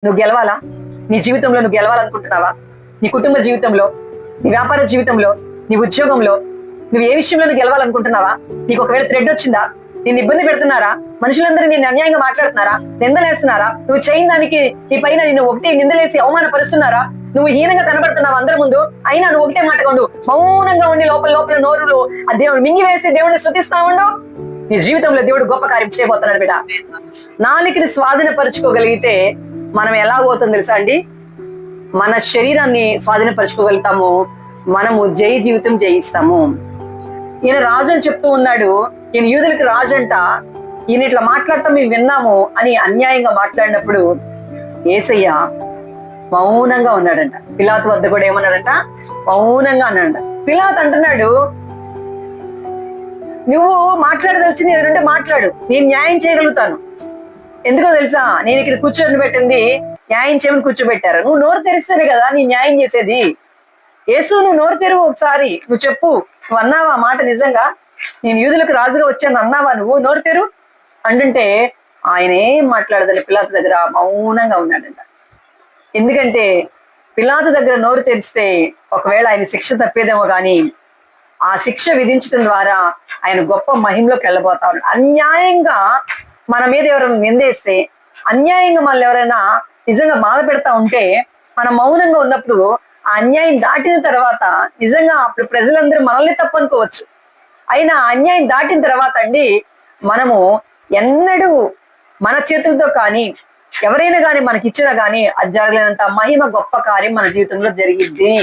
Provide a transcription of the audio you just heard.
నువ్వు గెలవాలా? నీ జీవితంలో నువ్వు గెలవాలనుకుంటున్నావా? నీ కుటుంబ జీవితంలో, నీ వ్యాపార జీవితంలో, నీ ఉద్యోగంలో నువ్వు ఏ విషయంలో నువ్వు గెలవాలనుకుంటున్నావా? నీకు ఒకవేళ థ్రెడ్ వచ్చిందా? నిన్ను ఇబ్బంది పెడుతున్నారా? మనుషులందరూ నిన్ను అన్యాయంగా మాట్లాడుతున్నారా? నిందలేస్తున్నారా? నువ్వు చేయని దానికి నీ పైన నిన్ను ఒకటి నిందలేసి అవమానపరుస్తున్నారా? నువ్వు హీనంగా కనబడుతున్నావు అందరి ముందు, అయినా నువ్వు ఒకటే మాట ఉండు, మౌనంగా ఉండి లోపల లోపల నోరులో ఆ దేవుడు మింగివేసి దేవుడిని స్తుతిస్తా ఉండు. నీ జీవితంలో దేవుడు గొప్ప కార్యం చేయబోతున్నాడు బిడ్డ. నాలుకని స్వాధీనపరచుకోగలిగితే మనం ఎలా పోతుందో తెలుసా అండి? మన శరీరాన్ని స్వాధీనపరచుకోగలుగుతాము, మనము జయ జీవితం జయిస్తాము. ఈయన రాజు అని చెప్తూ ఉన్నాడు, ఈయన యూదులకి రాజు అంట, ఈయన ఇట్లా మాట్లాడటం మేము విన్నాము అని అన్యాయంగా మాట్లాడినప్పుడు యేసయ్య మౌనంగా ఉన్నాడంట. పిలాతు వద్ద కూడా ఏమన్నాడంట? మౌనంగా అన్నాడంట. పిలాతు అంటున్నాడు, నువ్వు మాట్లాడదలిచింది ఏదంటే మాట్లాడు, నేను న్యాయం చేయగలుగుతాను. ఎందుకో తెలుసా? నేను ఇక్కడ కూర్చొని పెట్టింది న్యాయం చేయమని కూర్చోబెట్టారు. నువ్వు నోరు తెరిస్తేనే కదా నీ న్యాయం చేసేది. యేసు, నువ్వు నోరు తెరువు ఒకసారి, నువ్వు చెప్పు, నువ్వు అన్నావా మాట నిజంగా? నేను యూదులకు రాజుగా వచ్చాను అన్నావా? నువ్వు నోరు తెరు అంటుంటే ఆయన ఏం మాట్లాడదని పిలాతు దగ్గర మౌనంగా ఉన్నాడంట. ఎందుకంటే పిలాతు దగ్గర నోరు తెరిస్తే ఒకవేళ ఆయన శిక్ష తప్పేదేమో కానీ ఆ శిక్ష విధించడం ద్వారా ఆయన గొప్ప మహిమలోకి వెళ్ళబోతా ఉన్నాడు. అన్యాయంగా మన మీద ఎవరైనా నిందేస్తే, అన్యాయంగా మనల్ని ఎవరైనా నిజంగా బాధ పెడతా ఉంటే మనం మౌనంగా ఉన్నప్పుడు ఆ అన్యాయం దాటిన తర్వాత నిజంగా అప్పుడు ప్రజలందరూ మనల్ని తప్పనుకోవచ్చు. అయినా అన్యాయం దాటిన తర్వాత అండి మనము ఎన్నడూ మన చేతులతో కానీ ఎవరైనా కానీ మనకి ఇచ్చినా కానీ అది జరగలేనంత మహిమ గొప్ప కార్యం మన జీవితంలో జరిగిద్ది.